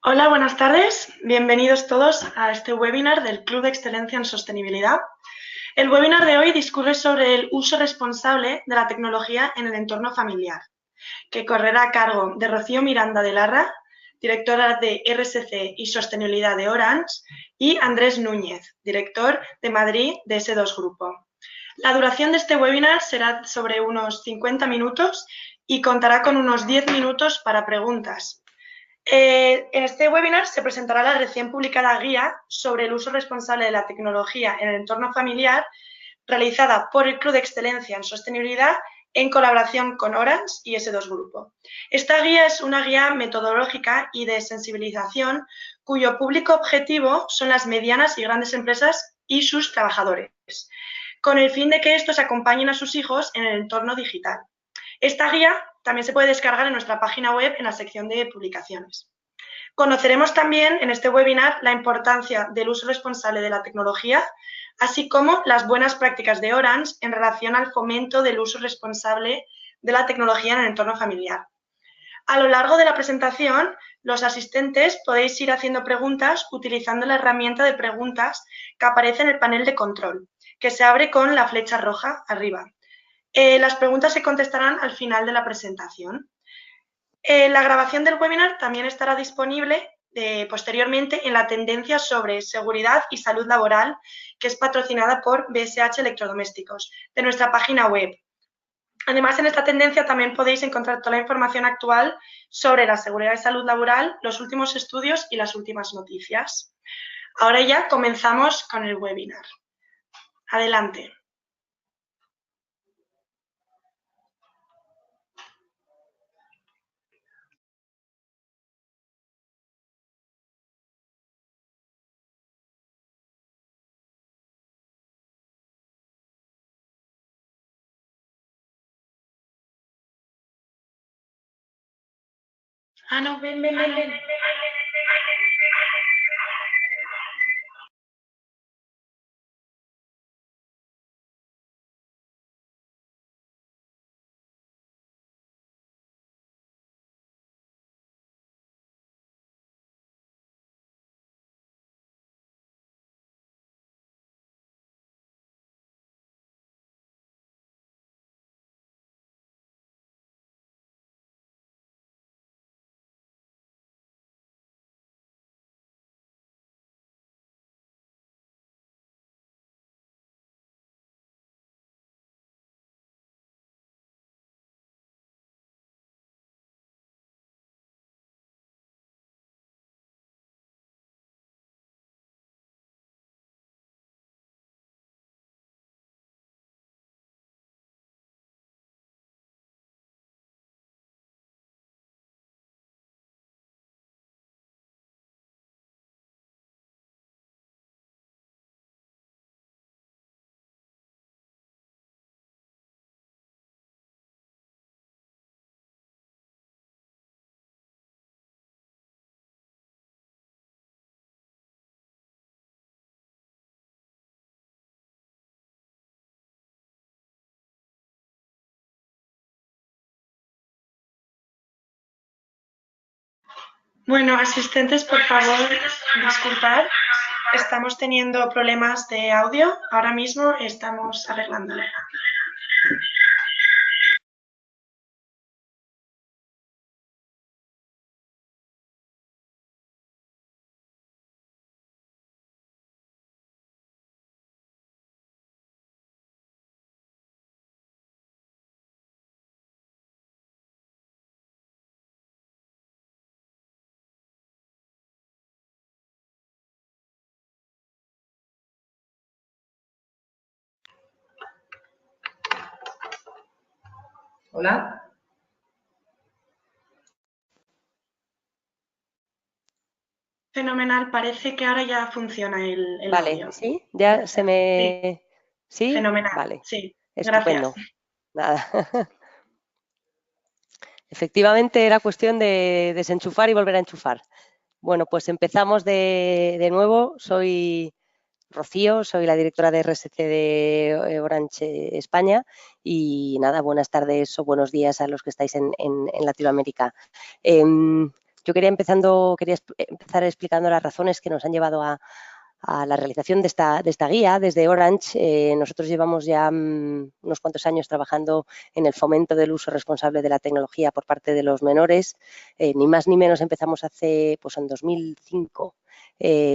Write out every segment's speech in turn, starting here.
Hola, buenas tardes. Bienvenidos todos a este webinar del Club de Excelencia en Sostenibilidad. El webinar de hoy discurre sobre el uso responsable de la tecnología en el entorno familiar, que correrá a cargo de Rocío Miranda de Larra, directora de RSC y Sostenibilidad de Orange, y Andrés Núñez, director de Madrid de S2 Grupo. La duración de este webinar será sobre unos 50 minutos y contará con unos 10 minutos para preguntas. En este webinar se presentará la recién publicada guía sobre el uso responsable de la tecnología en el entorno familiar, realizada por el Club de Excelencia en Sostenibilidad en colaboración con Orange y S2 Grupo. Esta guía es una guía metodológica y de sensibilización cuyo público objetivo son las medianas y grandes empresas y sus trabajadores, con el fin de que estos acompañen a sus hijos en el entorno digital. Esta guía también se puede descargar en nuestra página web en la sección de publicaciones. Conoceremos también en este webinar la importancia del uso responsable de la tecnología, así como las buenas prácticas de Orange en relación al fomento del uso responsable de la tecnología en el entorno familiar. A lo largo de la presentación, los asistentes podéis ir haciendo preguntas utilizando la herramienta de preguntas que aparece en el panel de control, que se abre con la flecha roja arriba. Las preguntas se contestarán al final de la presentación. La grabación del webinar también estará disponible posteriormente en la tendencia sobre seguridad y salud laboral, que es patrocinada por BSH Electrodomésticos, de nuestra página web. Además, en esta tendencia también podéis encontrar toda la información actual sobre la seguridad y salud laboral, los últimos estudios y las últimas noticias. Ahora ya comenzamos con el webinar. Adelante. Ah, no, ven. Bueno, asistentes, por favor, disculpad. Estamos teniendo problemas de audio. Ahora mismo estamos arreglándolo. Hola. Fenomenal, parece que ahora ya funciona el vale, audio. ¿sí? Ya se me... Sí, ¿Sí? fenomenal, Vale, sí, estupendo. gracias. Nada. Efectivamente era cuestión de desenchufar y volver a enchufar. Bueno, pues empezamos de nuevo. Soy Rocío, soy la directora de RSC de Orange España y nada, buenas tardes o buenos días a los que estáis en Latinoamérica. Yo quería empezar explicando las razones que nos han llevado a la realización de esta guía desde Orange. Nosotros llevamos ya unos cuantos años trabajando en el fomento del uso responsable de la tecnología por parte de los menores. Ni más ni menos empezamos hace, pues en 2005,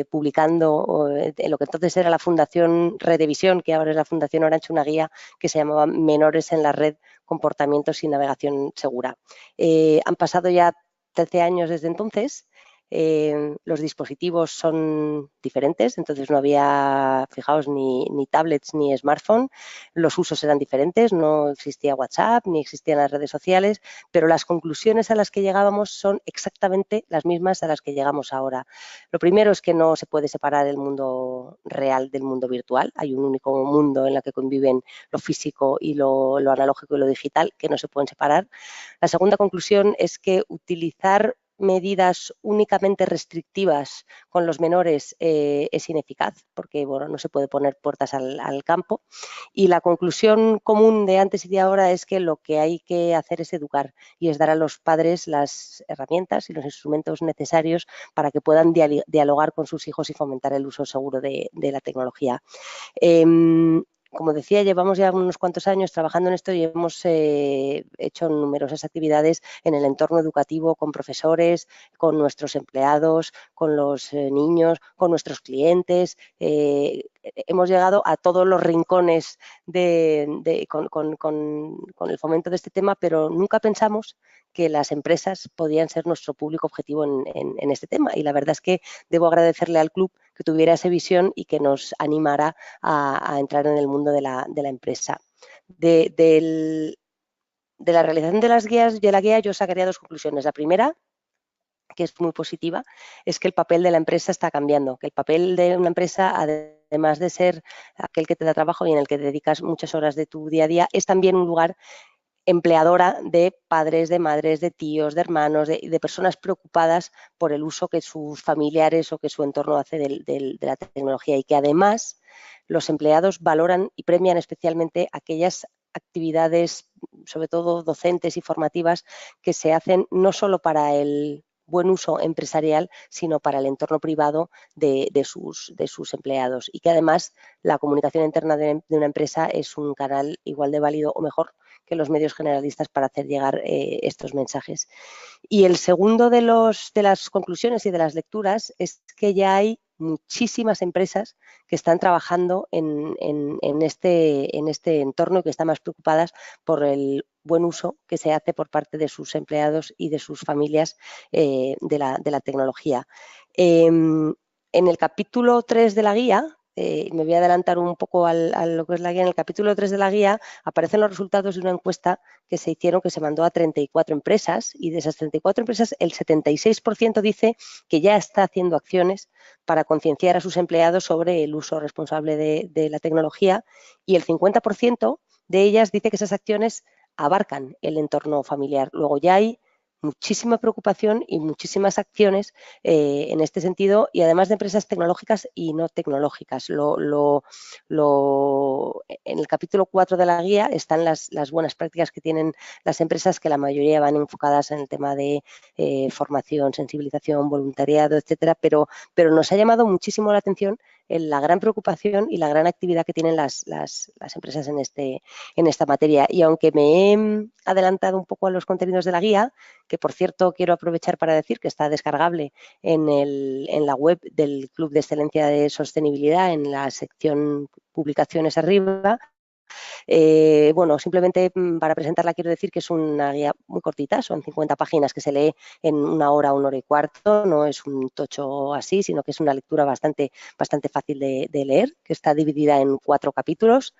publicando en lo que entonces era la Fundación Redevisión, que ahora es la Fundación Orange, una guía que se llamaba Menores en la Red, comportamientos y navegación segura. Han pasado ya 13 años desde entonces. Los dispositivos son diferentes, entonces no había, fijaos, ni tablets ni smartphone, los usos eran diferentes, no existía WhatsApp ni existían las redes sociales, pero las conclusiones a las que llegábamos son exactamente las mismas a las que llegamos ahora. Lo primero es que no se puede separar el mundo real del mundo virtual, hay un único mundo en el que conviven lo físico y lo analógico y lo digital, que no se pueden separar. La segunda conclusión es que utilizar medidas únicamente restrictivas con los menores es ineficaz, porque bueno, no se puede poner puertas al campo. Y la conclusión común de antes y de ahora es que lo que hay que hacer es educar y es dar a los padres las herramientas y los instrumentos necesarios para que puedan dialogar con sus hijos y fomentar el uso seguro de la tecnología. Como decía, llevamos ya unos cuantos años trabajando en esto y hemos hecho numerosas actividades en el entorno educativo con profesores, con nuestros empleados, con los niños, con nuestros clientes. Hemos llegado a todos los rincones con el fomento de este tema, pero nunca pensamos que las empresas podían ser nuestro público objetivo en este tema. Y la verdad es que debo agradecerle al club que tuviera esa visión y que nos animara a entrar en el mundo de la empresa. De la realización de la guía yo sacaría dos conclusiones. La primera, que es muy positiva, es que el papel de la empresa está cambiando, que el papel de una empresa, además de ser aquel que te da trabajo y en el que dedicas muchas horas de tu día a día, es también un lugar empleadora de padres, de madres, de tíos, de hermanos, de personas preocupadas por el uso que sus familiares o que su entorno hace de la tecnología y que además los empleados valoran y premian especialmente aquellas actividades, sobre todo docentes y formativas, que se hacen no solo para el buen uso empresarial, sino para el entorno privado de sus empleados y que además la comunicación interna de una empresa es un canal igual de válido o mejor que los medios generalistas para hacer llegar estos mensajes. Y el segundo de las conclusiones y de las lecturas es que ya hay muchísimas empresas que están trabajando en este entorno y que están más preocupadas por el buen uso que se hace por parte de sus empleados y de sus familias de la tecnología. En el capítulo 3 de la guía, me voy a adelantar un poco a lo que es la guía. En el capítulo 3 de la guía aparecen los resultados de una encuesta que se hicieron, que se mandó a 34 empresas y de esas 34 empresas el 76% dice que ya está haciendo acciones para concienciar a sus empleados sobre el uso responsable de la tecnología y el 50% de ellas dice que esas acciones abarcan el entorno familiar. Luego ya hay muchísima preocupación y muchísimas acciones en este sentido y además de empresas tecnológicas y no tecnológicas. En el capítulo 4 de la guía están las buenas prácticas que tienen las empresas, que la mayoría van enfocadas en el tema de formación, sensibilización, voluntariado, etcétera, pero nos ha llamado muchísimo la atención la gran preocupación y la gran actividad que tienen las empresas en esta materia. Y aunque me he adelantado un poco a los contenidos de la guía, que por cierto quiero aprovechar para decir que está descargable en la web del Club de Excelencia de Sostenibilidad, en la sección publicaciones arriba. Bueno, simplemente para presentarla quiero decir que es una guía muy cortita, son 50 páginas que se lee en una hora y cuarto, no es un tocho así, sino que es una lectura bastante fácil de leer, que está dividida en 4 capítulos.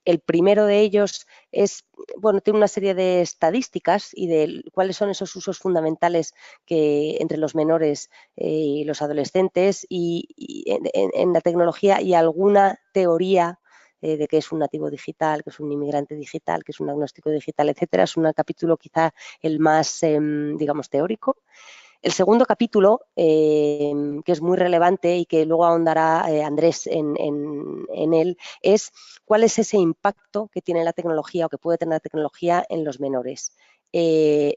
El primero de ellos tiene una serie de estadísticas y de cuáles son esos usos fundamentales que entre los menores y los adolescentes y en la tecnología y alguna teoría de qué es un nativo digital, qué es un inmigrante digital, qué es un agnóstico digital, etcétera. Es un capítulo quizá el más, digamos, teórico. El segundo capítulo, que es muy relevante y que luego ahondará Andrés en él, es cuál es ese impacto que tiene la tecnología o que puede tener la tecnología en los menores.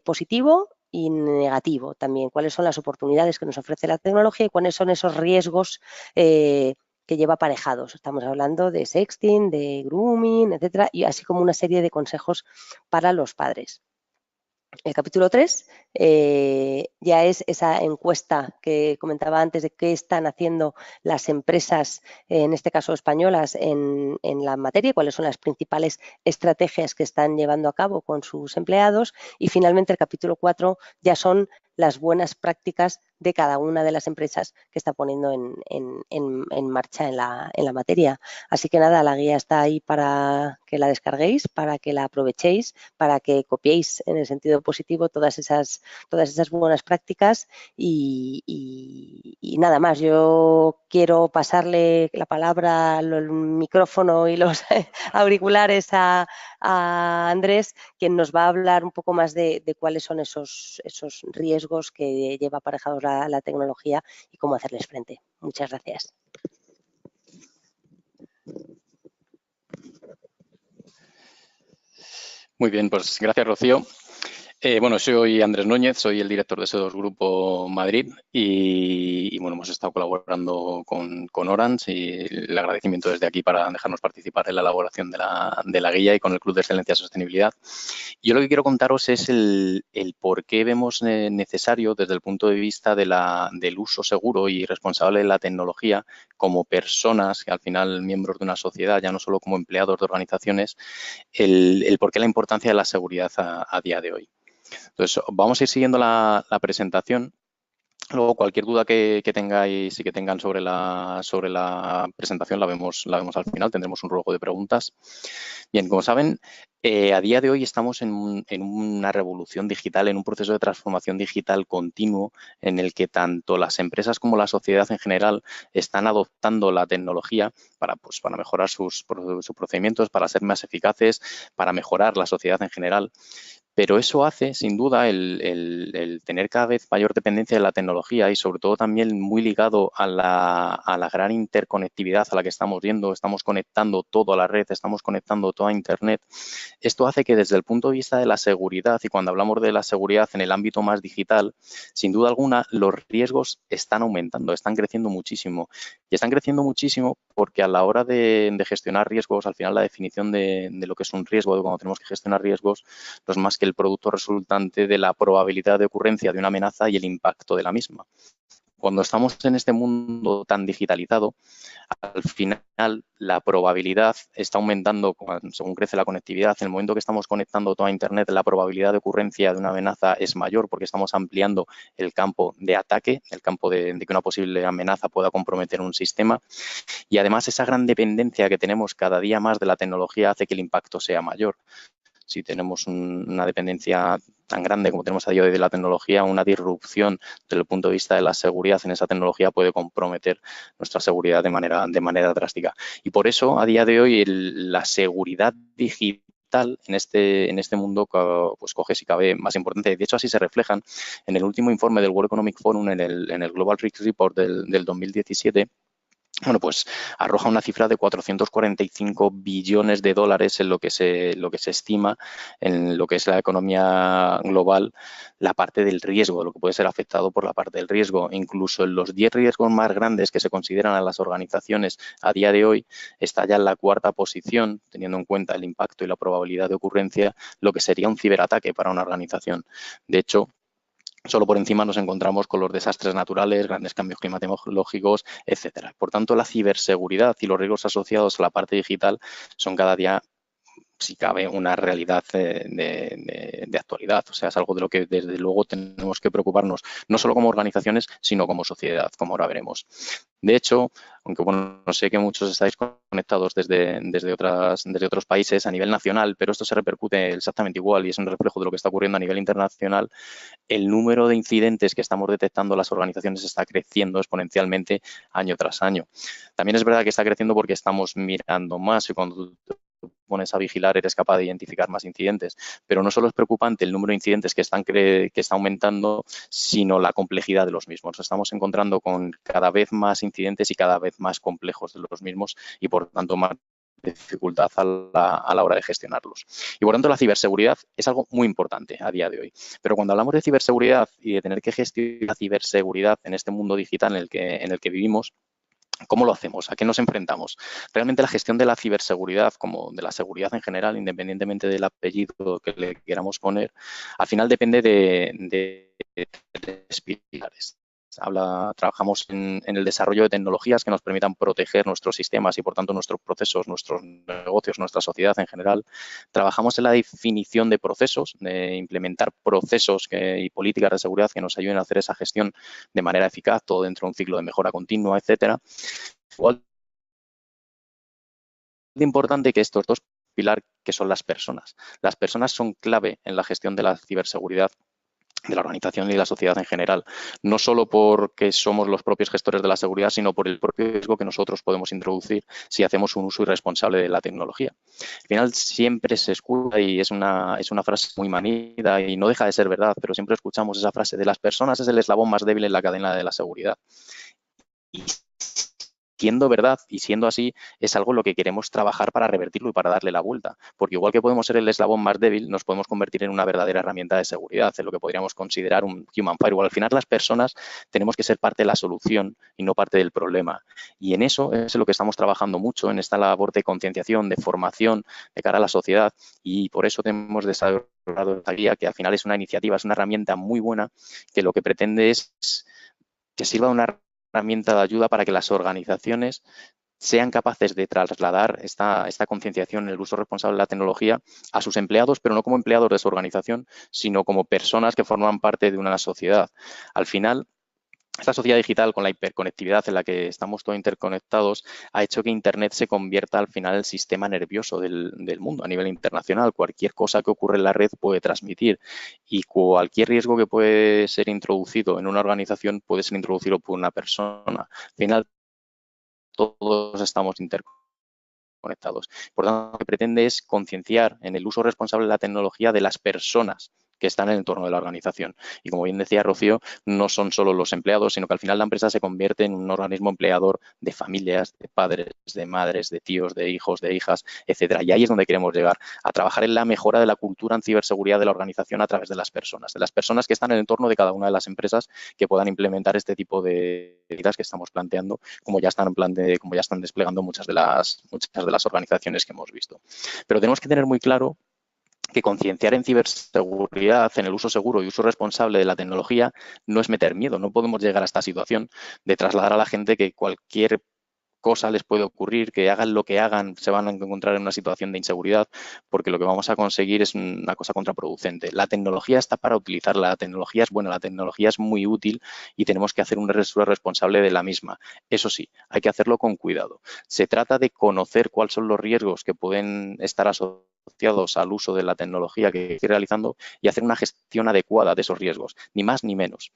Positivo y negativo también. Cuáles son las oportunidades que nos ofrece la tecnología y cuáles son esos riesgos que lleva aparejados. Estamos hablando de sexting, de grooming, etcétera, y así como una serie de consejos para los padres. El capítulo 3 ya es esa encuesta que comentaba antes de qué están haciendo las empresas, en este caso españolas, en la materia, cuáles son las principales estrategias que están llevando a cabo con sus empleados. Y finalmente el capítulo 4 ya son las buenas prácticas de cada una de las empresas que está poniendo en marcha en la materia. Así que nada, la guía está ahí para que la descarguéis, para que la aprovechéis, para que copiéis en el sentido positivo todas esas buenas prácticas y nada más. Yo quiero pasarle la palabra, el micrófono y los auriculares a Andrés, quien nos va a hablar un poco más de cuáles son esos riesgos que lleva aparejados la tecnología y cómo hacerles frente. Muchas gracias. Muy bien, pues gracias, Rocío. Bueno, soy Andrés Núñez, soy el director de SE2 Grupo Madrid y bueno, hemos estado colaborando con Orange y el agradecimiento desde aquí para dejarnos participar en la elaboración de la guía y con el Club de Excelencia y Sostenibilidad. Yo lo que quiero contaros es el por qué vemos necesario desde el punto de vista del uso seguro y responsable de la tecnología como personas, que al final miembros de una sociedad, ya no solo como empleados de organizaciones, el por qué la importancia de la seguridad a día de hoy. Entonces, vamos a ir siguiendo la presentación. Luego, cualquier duda que tengáis y que tengan sobre la presentación la vemos al final. Tendremos un ruego de preguntas. Bien, como saben, a día de hoy estamos en una revolución digital, en un proceso de transformación digital continuo en el que tanto las empresas como la sociedad en general están adoptando la tecnología para mejorar sus procedimientos, para ser más eficaces, para mejorar la sociedad en general. Pero eso hace, sin duda, el tener cada vez mayor dependencia de la tecnología y, sobre todo, también muy ligado a la gran interconectividad a la que estamos viendo. Estamos conectando todo a la red, estamos conectando todo a Internet. Esto hace que, desde el punto de vista de la seguridad, y cuando hablamos de la seguridad en el ámbito más digital, sin duda alguna, los riesgos están aumentando, están creciendo muchísimo. Y están creciendo muchísimo porque a la hora de gestionar riesgos, al final la definición de lo que es un riesgo, de cuando tenemos que gestionar riesgos, no es más que el producto resultante de la probabilidad de ocurrencia de una amenaza y el impacto de la misma. Cuando estamos en este mundo tan digitalizado, al final la probabilidad está aumentando según crece la conectividad. En el momento que estamos conectando todo a Internet, la probabilidad de ocurrencia de una amenaza es mayor porque estamos ampliando el campo de ataque, el campo de que una posible amenaza pueda comprometer un sistema. Y además esa gran dependencia que tenemos cada día más de la tecnología hace que el impacto sea mayor. Si tenemos una dependencia tan grande como tenemos a día de hoy de la tecnología, una disrupción desde el punto de vista de la seguridad en esa tecnología puede comprometer nuestra seguridad de manera drástica. Y por eso, a día de hoy, la seguridad digital en este mundo pues coge, si cabe, más importante. De hecho, así se reflejan en el último informe del World Economic Forum, en el Global Risk Report del 2017. Bueno, pues arroja una cifra de 445 billones de dólares en lo que se estima en lo que es la economía global, la parte del riesgo, lo que puede ser afectado por la parte del riesgo. Incluso en los 10 riesgos más grandes que se consideran a las organizaciones a día de hoy, está ya en la cuarta posición, teniendo en cuenta el impacto y la probabilidad de ocurrencia, lo que sería un ciberataque para una organización. De hecho, solo por encima nos encontramos con los desastres naturales, grandes cambios climatológicos, etcétera. Por tanto, la ciberseguridad y los riesgos asociados a la parte digital son cada día, si cabe, una realidad de actualidad. O sea, es algo de lo que desde luego tenemos que preocuparnos, no solo como organizaciones, sino como sociedad, como ahora veremos. De hecho, aunque bueno, no sé que muchos estáis conectados desde otros países a nivel nacional, pero esto se repercute exactamente igual y es un reflejo de lo que está ocurriendo a nivel internacional. El número de incidentes que estamos detectando las organizaciones está creciendo exponencialmente año tras año. También es verdad que está creciendo porque estamos mirando más y cuando pones a vigilar eres capaz de identificar más incidentes. Pero no solo es preocupante el número de incidentes que está aumentando, sino la complejidad de los mismos. Nos estamos encontrando con cada vez más incidentes y cada vez más complejos de los mismos y, por tanto, más dificultad a la hora de gestionarlos. Y por tanto, la ciberseguridad es algo muy importante a día de hoy. Pero cuando hablamos de ciberseguridad y de tener que gestionar la ciberseguridad en este mundo digital en el que vivimos, ¿cómo lo hacemos? ¿A qué nos enfrentamos? Realmente la gestión de la ciberseguridad, como de la seguridad en general, independientemente del apellido que le queramos poner, al final depende de tres pilares. Trabajamos en el desarrollo de tecnologías que nos permitan proteger nuestros sistemas y, por tanto, nuestros procesos, nuestros negocios, nuestra sociedad en general. Trabajamos en la definición de procesos, de implementar procesos y políticas de seguridad que nos ayuden a hacer esa gestión de manera eficaz, todo dentro de un ciclo de mejora continua, etcétera. Igual de importante que estos dos pilares, que son las personas. Las personas son clave en la gestión de la ciberseguridad de la organización y de la sociedad en general, no solo porque somos los propios gestores de la seguridad, sino por el propio riesgo que nosotros podemos introducir si hacemos un uso irresponsable de la tecnología. Al final siempre se escucha, y es una frase muy manida y no deja de ser verdad, pero siempre escuchamos esa frase de las personas es el eslabón más débil en la cadena de la seguridad. Y siendo verdad y siendo así, es algo en lo que queremos trabajar para revertirlo y para darle la vuelta. Porque igual que podemos ser el eslabón más débil, nos podemos convertir en una verdadera herramienta de seguridad, en lo que podríamos considerar un human firewall. Al final, las personas tenemos que ser parte de la solución y no parte del problema. Y en eso es en lo que estamos trabajando mucho, en esta labor de concienciación, de formación de cara a la sociedad. Y por eso hemos desarrollado esta guía, que al final es una iniciativa, es una herramienta muy buena, que lo que pretende es que sirva de una herramienta de ayuda para que las organizaciones sean capaces de trasladar esta concienciación en el uso responsable de la tecnología a sus empleados, pero no como empleados de su organización, sino como personas que forman parte de una sociedad. Al final, esta sociedad digital, con la hiperconectividad en la que estamos todos interconectados, ha hecho que Internet se convierta al final en el sistema nervioso del mundo a nivel internacional. Cualquier cosa que ocurre en la red puede transmitir y cualquier riesgo que puede ser introducido en una organización puede ser introducido por una persona. Al final, todos estamos interconectados. Por lo tanto, lo que pretende es concienciar en el uso responsable de la tecnología de las personas que están en el entorno de la organización. Y como bien decía Rocío, no son solo los empleados, sino que al final la empresa se convierte en un organismo empleador de familias, de padres, de madres, de tíos, de hijos, de hijas, etcétera. Y ahí es donde queremos llegar, a trabajar en la mejora de la cultura en ciberseguridad de la organización a través de las personas que están en el entorno de cada una de las empresas que puedan implementar este tipo de medidas que estamos planteando, como ya están desplegando muchas de las organizaciones que hemos visto. Pero tenemos que tener muy claro que concienciar en ciberseguridad, en el uso seguro y uso responsable de la tecnología, no es meter miedo. No podemos llegar a esta situación de trasladar a la gente que cualquier cosa les puede ocurrir, que hagan lo que hagan, se van a encontrar en una situación de inseguridad, porque lo que vamos a conseguir es una cosa contraproducente. La tecnología está para utilizarla, la tecnología es buena, la tecnología es muy útil y tenemos que hacer un uso responsable de la misma. Eso sí, hay que hacerlo con cuidado. Se trata de conocer cuáles son los riesgos que pueden estar asociados al uso de la tecnología que estoy realizando y hacer una gestión adecuada de esos riesgos, ni más ni menos.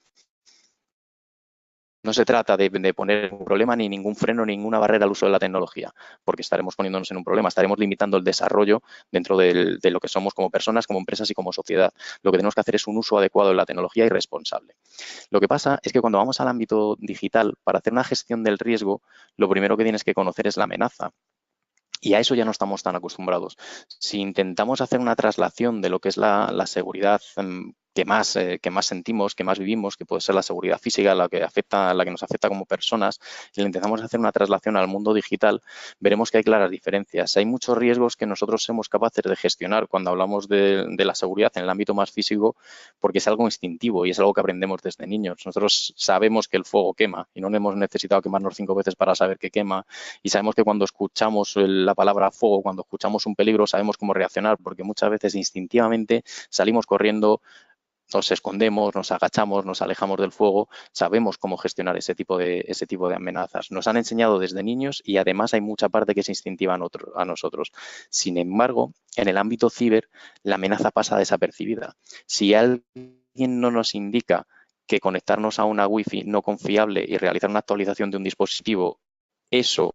No se trata de poner un problema ni ningún freno, ni ninguna barrera al uso de la tecnología, porque estaremos poniéndonos en un problema, estaremos limitando el desarrollo dentro de lo que somos como personas, como empresas y como sociedad. Lo que tenemos que hacer es un uso adecuado de la tecnología y responsable. Lo que pasa es que cuando vamos al ámbito digital, para hacer una gestión del riesgo, lo primero que tienes que conocer es la amenaza. Y a eso ya no estamos tan acostumbrados. Si intentamos hacer una traslación de lo que es la seguridad que más sentimos, que más vivimos, que puede ser la seguridad física, la que nos afecta como personas, y le intentamos hacer una traslación al mundo digital, veremos que hay claras diferencias. Hay muchos riesgos que nosotros somos capaces de gestionar cuando hablamos de la seguridad en el ámbito más físico, porque es algo instintivo y es algo que aprendemos desde niños. Nosotros sabemos que el fuego quema y no hemos necesitado quemarnos 5 veces para saber que quema, y sabemos que cuando escuchamos la palabra fuego, cuando escuchamos un peligro, sabemos cómo reaccionar, porque muchas veces instintivamente salimos corriendo, nos escondemos, nos agachamos, nos alejamos del fuego, sabemos cómo gestionar ese tipo de amenazas. Nos han enseñado desde niños y además hay mucha parte que es instintiva a nosotros. Sin embargo, en el ámbito ciber, la amenaza pasa desapercibida. Si alguien no nos indica que conectarnos a una Wi-Fi no confiable y realizar una actualización de un dispositivo, eso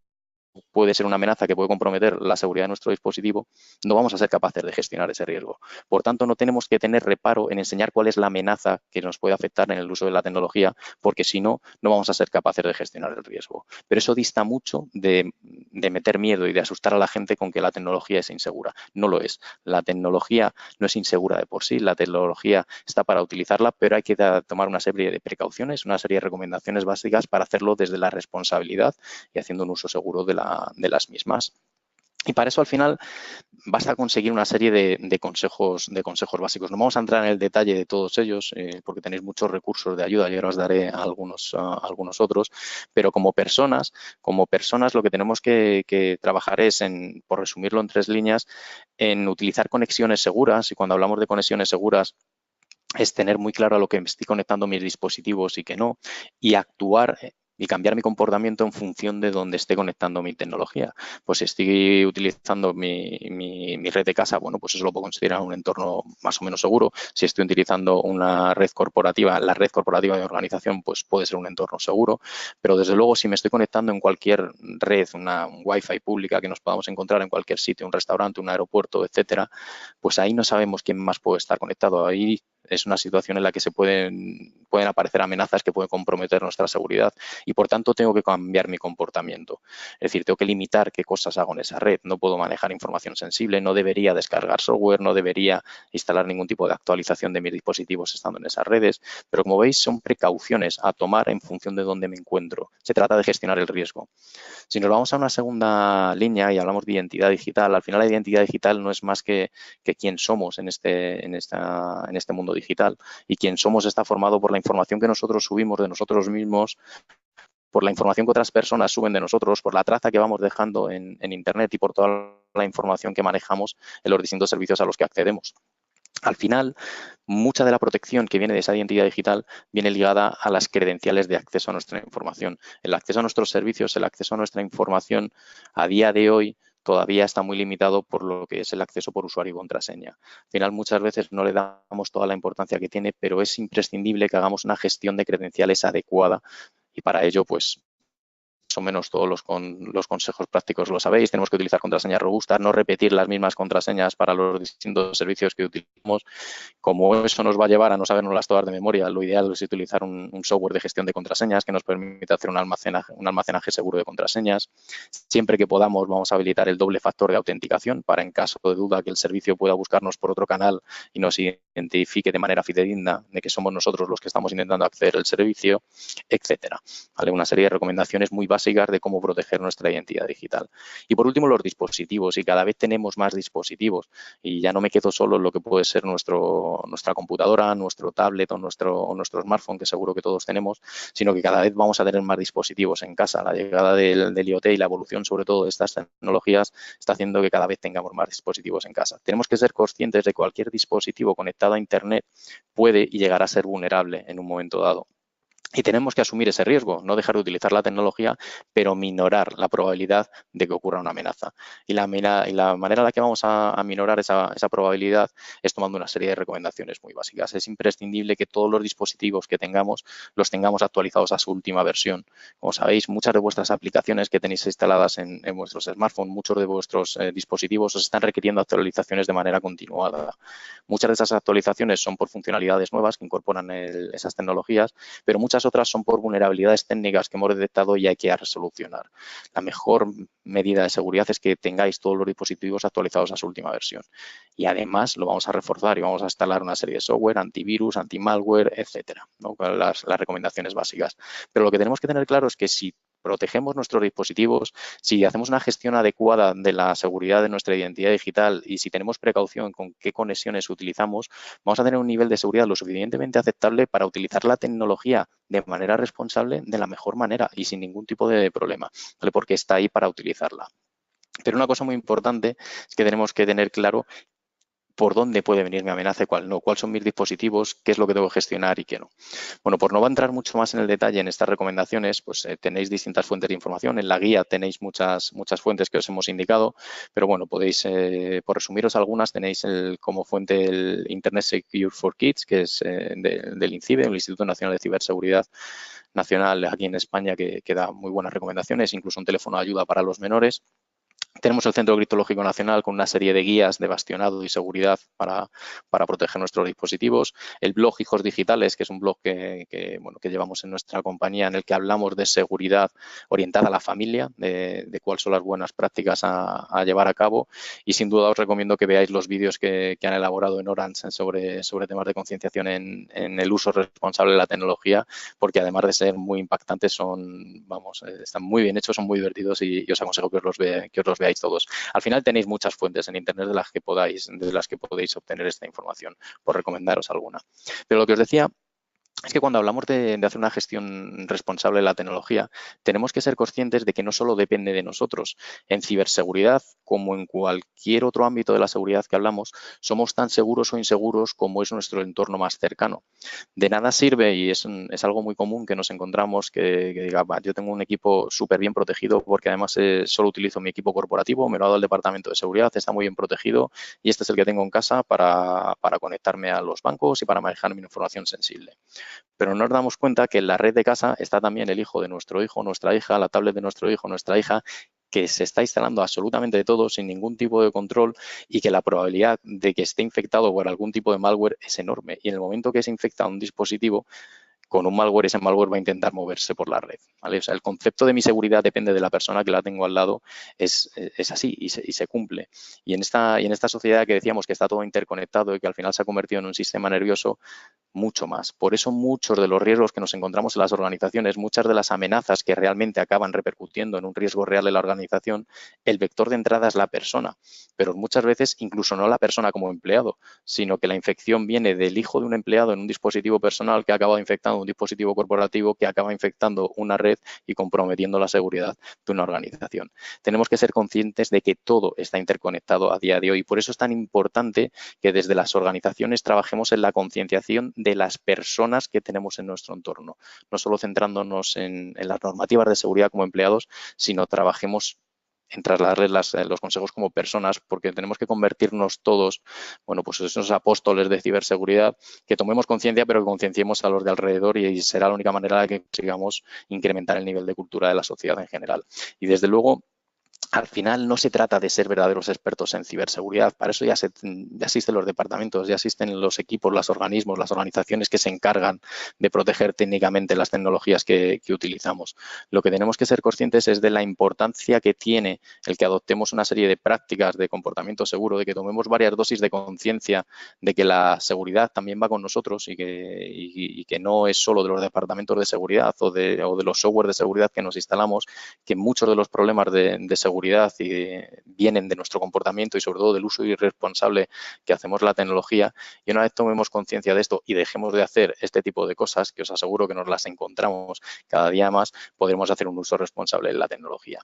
puede ser una amenaza que puede comprometer la seguridad de nuestro dispositivo, no vamos a ser capaces de gestionar ese riesgo. Por tanto, no tenemos que tener reparo en enseñar cuál es la amenaza que nos puede afectar en el uso de la tecnología, porque si no, no vamos a ser capaces de gestionar el riesgo. Pero eso dista mucho de meter miedo y de asustar a la gente con que la tecnología es insegura. No lo es. La tecnología no es insegura de por sí, la tecnología está para utilizarla, pero hay que tomar una serie de precauciones, una serie de recomendaciones básicas para hacerlo desde la responsabilidad y haciendo un uso seguro de las mismas. Y para eso, al final, vas a conseguir una serie de consejos básicos. No vamos a entrar en el detalle de todos ellos porque tenéis muchos recursos de ayuda. Yo ahora os daré algunos otros, pero como personas lo que tenemos que trabajar es, por resumirlo en 3 líneas, en utilizar conexiones seguras. Y cuando hablamos de conexiones seguras, es tener muy claro a lo que me estoy conectando mis dispositivos y que no, y actuar y cambiar mi comportamiento en función de dónde esté conectando mi tecnología. Pues si estoy utilizando mi red de casa, bueno, pues eso lo puedo considerar un entorno más o menos seguro. Si estoy utilizando una red corporativa, la red corporativa de organización, pues puede ser un entorno seguro. Pero desde luego, si me estoy conectando en cualquier red, un Wi-Fi pública que nos podamos encontrar en cualquier sitio, un restaurante, un aeropuerto, etcétera, pues ahí no sabemos quién más puede estar conectado. Ahí es una situación en la que se pueden aparecer amenazas que pueden comprometer nuestra seguridad y, por tanto, tengo que cambiar mi comportamiento. Es decir, tengo que limitar qué cosas hago en esa red. No puedo manejar información sensible, no debería descargar software, no debería instalar ningún tipo de actualización de mis dispositivos estando en esas redes. Pero, como veis, son precauciones a tomar en función de dónde me encuentro. Se trata de gestionar el riesgo. Si nos vamos a una segunda línea y hablamos de identidad digital, al final la identidad digital no es más que quién somos en este mundo digital, y quién somos está formado por la información que nosotros subimos de nosotros mismos, por la información que otras personas suben de nosotros, por la traza que vamos dejando en Internet y por toda la información que manejamos en los distintos servicios a los que accedemos. Al final, mucha de la protección que viene de esa identidad digital viene ligada a las credenciales de acceso a nuestra información. El acceso a nuestros servicios, el acceso a nuestra información, a día de hoy, todavía está muy limitado por lo que es el acceso por usuario y contraseña. Al final, muchas veces no le damos toda la importancia que tiene, pero es imprescindible que hagamos una gestión de credenciales adecuada y para ello, pues, más o menos todos los consejos prácticos lo sabéis. Tenemos que utilizar contraseñas robustas, no repetir las mismas contraseñas para los distintos servicios que utilizamos. Como eso nos va a llevar a no sabernoslas todas de memoria, lo ideal es utilizar un software de gestión de contraseñas que nos permita hacer un almacenaje seguro de contraseñas. Siempre que podamos, vamos a habilitar el doble factor de autenticación para, en caso de duda, que el servicio pueda buscarnos por otro canal y nos identifique de manera fidedigna de que somos nosotros los que estamos intentando acceder al servicio, etcétera. ¿Vale? Una serie de recomendaciones muy básicas de cómo proteger nuestra identidad digital. Y por último, los dispositivos. Y cada vez tenemos más dispositivos. Y ya no me quedo solo en lo que puede ser nuestra computadora, nuestro tablet o nuestro smartphone, que seguro que todos tenemos, sino que cada vez vamos a tener más dispositivos en casa. La llegada del IoT y la evolución, sobre todo, de estas tecnologías está haciendo que cada vez tengamos más dispositivos en casa. Tenemos que ser conscientes de que cualquier dispositivo conectado a Internet puede y llegará a ser vulnerable en un momento dado. Y tenemos que asumir ese riesgo, no dejar de utilizar la tecnología, pero minorar la probabilidad de que ocurra una amenaza. Y la manera en la que vamos a minorar esa probabilidad es tomando una serie de recomendaciones muy básicas. Es imprescindible que todos los dispositivos que tengamos los tengamos actualizados a su última versión. Como sabéis, muchas de vuestras aplicaciones que tenéis instaladas en vuestros smartphones, muchos de vuestros dispositivos os están requiriendo actualizaciones de manera continuada. Muchas de esas actualizaciones son por funcionalidades nuevas que incorporan esas tecnologías, pero muchas otras son por vulnerabilidades técnicas que hemos detectado y hay que solucionar. La mejor medida de seguridad es que tengáis todos los dispositivos actualizados a su última versión. Y además lo vamos a reforzar y vamos a instalar una serie de software, antivirus, anti-malware, etcétera, ¿no? Con las recomendaciones básicas. Pero lo que tenemos que tener claro es que si protegemos nuestros dispositivos, si hacemos una gestión adecuada de la seguridad de nuestra identidad digital y si tenemos precaución con qué conexiones utilizamos, vamos a tener un nivel de seguridad lo suficientemente aceptable para utilizar la tecnología de manera responsable de la mejor manera y sin ningún tipo de problema, ¿vale? Porque está ahí para utilizarla. Pero una cosa muy importante es que tenemos que tener claro por dónde puede venir mi amenaza y cuál no, cuáles son mis dispositivos, qué es lo que debo gestionar y qué no. Bueno, por no entrar mucho más en el detalle en estas recomendaciones, pues tenéis distintas fuentes de información. En la guía tenéis muchas fuentes que os hemos indicado, pero bueno, podéis, por resumiros algunas, tenéis como fuente el Internet Secure for Kids, que es del INCIBE, el Instituto Nacional de Ciberseguridad, nacional aquí en España que da muy buenas recomendaciones, incluso un teléfono de ayuda para los menores. Tenemos el Centro Criptológico Nacional con una serie de guías de bastionado y seguridad para proteger nuestros dispositivos. El blog Hijos Digitales, que es un blog que llevamos en nuestra compañía, en el que hablamos de seguridad orientada a la familia, de cuáles son las buenas prácticas a llevar a cabo. Y sin duda os recomiendo que veáis los vídeos que han elaborado en Orange sobre temas de concienciación en el uso responsable de la tecnología, porque además de ser muy impactantes, están muy bien hechos, son muy divertidos y os aconsejo que os los veáis todos. Al final tenéis muchas fuentes en Internet de las que podéis obtener esta información, por recomendaros alguna. Pero lo que os decía es que cuando hablamos de hacer una gestión responsable de la tecnología, tenemos que ser conscientes de que no solo depende de nosotros. En ciberseguridad, como en cualquier otro ámbito de la seguridad que hablamos, somos tan seguros o inseguros como es nuestro entorno más cercano. De nada sirve, y es algo muy común que nos encontramos, que diga, yo tengo un equipo súper bien protegido porque además solo utilizo mi equipo corporativo, me lo ha dado el departamento de seguridad, está muy bien protegido y este es el que tengo en casa para conectarme a los bancos y para manejar mi información sensible. Pero no nos damos cuenta que en la red de casa está también el hijo de nuestro hijo, nuestra hija, la tablet de nuestro hijo, nuestra hija, que se está instalando absolutamente de todo sin ningún tipo de control y que la probabilidad de que esté infectado por algún tipo de malware es enorme. Y en el momento que se infecta un dispositivo con un malware, ese malware va a intentar moverse por la red, ¿vale? O sea, el concepto de mi seguridad depende de la persona que la tengo al lado, es así y se cumple. Y en esta sociedad que decíamos que está todo interconectado y que al final se ha convertido en un sistema nervioso, mucho más. Por eso muchos de los riesgos que nos encontramos en las organizaciones, muchas de las amenazas que realmente acaban repercutiendo en un riesgo real de la organización, el vector de entrada es la persona, pero muchas veces incluso no la persona como empleado, sino que la infección viene del hijo de un empleado en un dispositivo personal que ha acabado infectando un dispositivo corporativo que acaba infectando una red y comprometiendo la seguridad de una organización. Tenemos que ser conscientes de que todo está interconectado a día de hoy. Por eso es tan importante que desde las organizaciones trabajemos en la concienciación de las personas que tenemos en nuestro entorno, no solo centrándonos en las normativas de seguridad como empleados, sino trabajemos en trasladarles los consejos como personas, porque tenemos que convertirnos todos, pues esos apóstoles de ciberseguridad, que tomemos conciencia, pero que concienciemos a los de alrededor y será la única manera de que consigamos incrementar el nivel de cultura de la sociedad en general. Y desde luego, al final no se trata de ser verdaderos expertos en ciberseguridad, para eso ya existen los departamentos, ya existen los equipos, los organismos, las organizaciones que se encargan de proteger técnicamente las tecnologías que utilizamos. Lo que tenemos que ser conscientes es de la importancia que tiene el que adoptemos una serie de prácticas de comportamiento seguro, de que tomemos varias dosis de conciencia de que la seguridad también va con nosotros y que no es solo de los departamentos de seguridad o de los software de seguridad que nos instalamos, que muchos de los problemas de seguridad vienen de nuestro comportamiento y sobre todo del uso irresponsable que hacemos de la tecnología. Y una vez tomemos conciencia de esto y dejemos de hacer este tipo de cosas, que os aseguro que nos las encontramos cada día más, podremos hacer un uso responsable de la tecnología.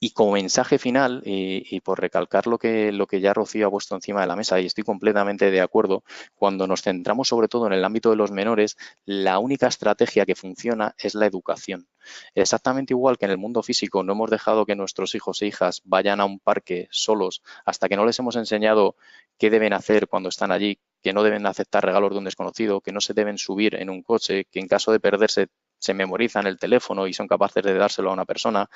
Y como mensaje final, y por recalcar lo que ya Rocío ha puesto encima de la mesa, y estoy completamente de acuerdo, cuando nos centramos sobre todo en el ámbito de los menores, la única estrategia que funciona es la educación. Exactamente igual que en el mundo físico no hemos dejado que nuestros hijos e hijas vayan a un parque solos hasta que no les hemos enseñado qué deben hacer cuando están allí, que no deben aceptar regalos de un desconocido, que no se deben subir en un coche, que en caso de perderse se memorizan el teléfono y son capaces de dárselo a una persona,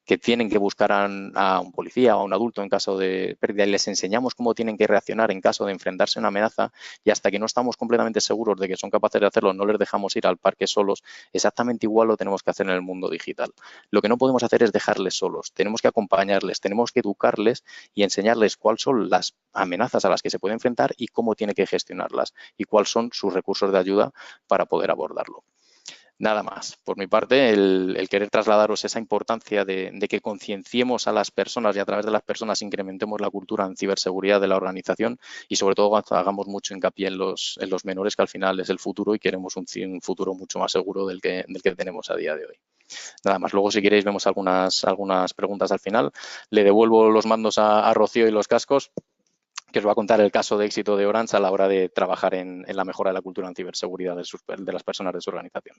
que tienen que buscar a un policía o a un adulto en caso de pérdida y les enseñamos cómo tienen que reaccionar en caso de enfrentarse a una amenaza, y hasta que no estamos completamente seguros de que son capaces de hacerlo, no les dejamos ir al parque solos. Exactamente igual lo tenemos que hacer en el mundo digital. Lo que no podemos hacer es dejarles solos, tenemos que acompañarles, tenemos que educarles y enseñarles cuáles son las amenazas a las que se puede enfrentar y cómo tiene que gestionarlas y cuáles son sus recursos de ayuda para poder abordarlo. Nada más. Por mi parte, el querer trasladaros esa importancia de que concienciemos a las personas y a través de las personas incrementemos la cultura en ciberseguridad de la organización y sobre todo hagamos mucho hincapié en los menores, que al final es el futuro y queremos un futuro mucho más seguro del que tenemos a día de hoy. Nada más. Luego, si queréis, vemos algunas preguntas al final. Le devuelvo los mandos a Rocío y los cascos, que os va a contar el caso de éxito de Orange a la hora de trabajar en la mejora de la cultura en ciberseguridad de las personas de su organización.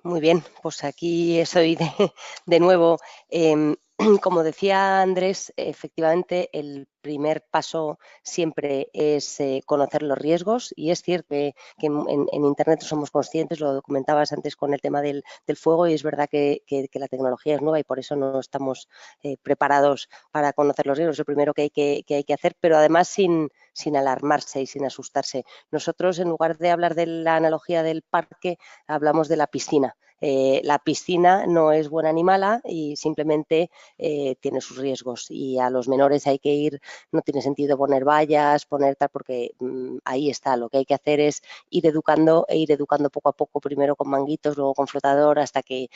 Muy bien, pues aquí estoy de nuevo. como decía Andrés, efectivamente el primer paso siempre es conocer los riesgos, y es cierto que en Internet somos conscientes, lo comentabas antes con el tema del fuego, y es verdad que la tecnología es nueva y por eso no estamos preparados para conocer los riesgos. Es lo primero que hay que hacer, pero además sin alarmarse y sin asustarse. Nosotros, en lugar de hablar de la analogía del parque, hablamos de la piscina. La piscina no es buena ni mala y simplemente tiene sus riesgos, y a los menores hay que ir, no tiene sentido poner vallas, poner tal, porque ahí está. Lo que hay que hacer es ir educando poco a poco, primero con manguitos, luego con flotador, hasta que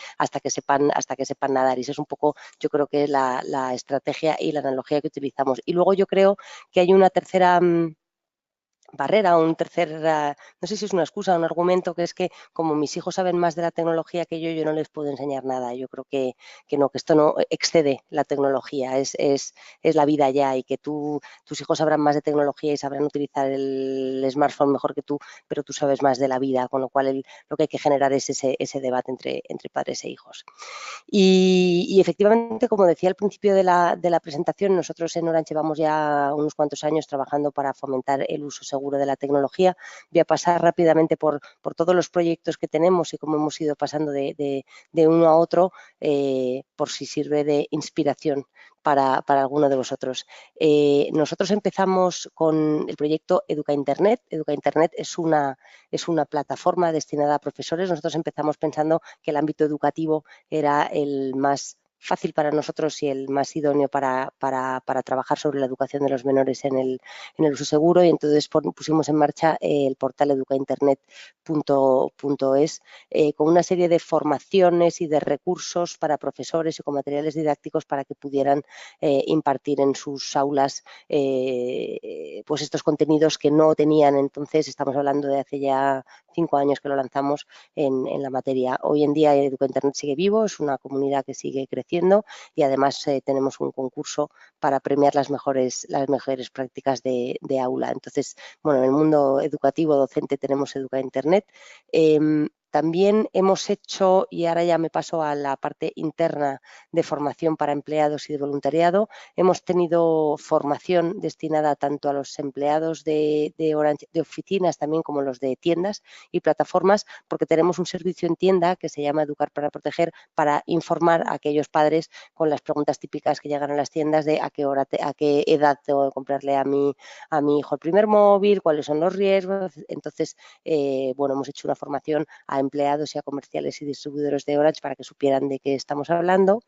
sepan nadar. Y eso es un poco, yo creo que la estrategia y la analogía que utilizamos. Y luego yo creo que hay una tercera barrera, un tercer, no sé si es una excusa o un argumento, que es que como mis hijos saben más de la tecnología que yo no les puedo enseñar nada. Yo creo que no, que esto no excede la tecnología, es la vida ya, y que tus hijos sabrán más de tecnología y sabrán utilizar el smartphone mejor que tú, pero tú sabes más de la vida, con lo cual lo que hay que generar es ese debate entre padres e hijos. Y efectivamente, como decía al principio de la presentación, nosotros en Orange llevamos ya unos cuantos años trabajando para fomentar el uso seguro de la tecnología. Voy a pasar rápidamente por todos los proyectos que tenemos y cómo hemos ido pasando de uno a otro, por si sirve de inspiración para alguno de vosotros. Nosotros empezamos con el proyecto Educa Internet. Educa Internet es una plataforma destinada a profesores. Nosotros empezamos pensando que el ámbito educativo era el más fácil para nosotros y el más idóneo para trabajar sobre la educación de los menores en el uso seguro, y entonces pusimos en marcha el portal educainternet.es con una serie de formaciones y de recursos para profesores y con materiales didácticos para que pudieran impartir en sus aulas pues estos contenidos que no tenían. Entonces estamos hablando de hace ya 5 años que lo lanzamos en la materia. Hoy en día Educa Internet sigue vivo, es una comunidad que sigue creciendo, y además tenemos un concurso para premiar las mejores prácticas de aula. Entonces, bueno, en el mundo educativo docente tenemos Educa Internet. También hemos hecho, y ahora ya me paso a la parte interna de formación para empleados y de voluntariado, hemos tenido formación destinada tanto a los empleados de Orange, de oficinas, también como los de tiendas y plataformas, porque tenemos un servicio en tienda que se llama Educar para Proteger, para informar a aquellos padres con las preguntas típicas que llegan a las tiendas de a qué edad tengo que comprarle a mi hijo el primer móvil, cuáles son los riesgos. Entonces, bueno, hemos hecho una formación a empleados y a comerciales y distribuidores de Orange para que supieran de qué estamos hablando.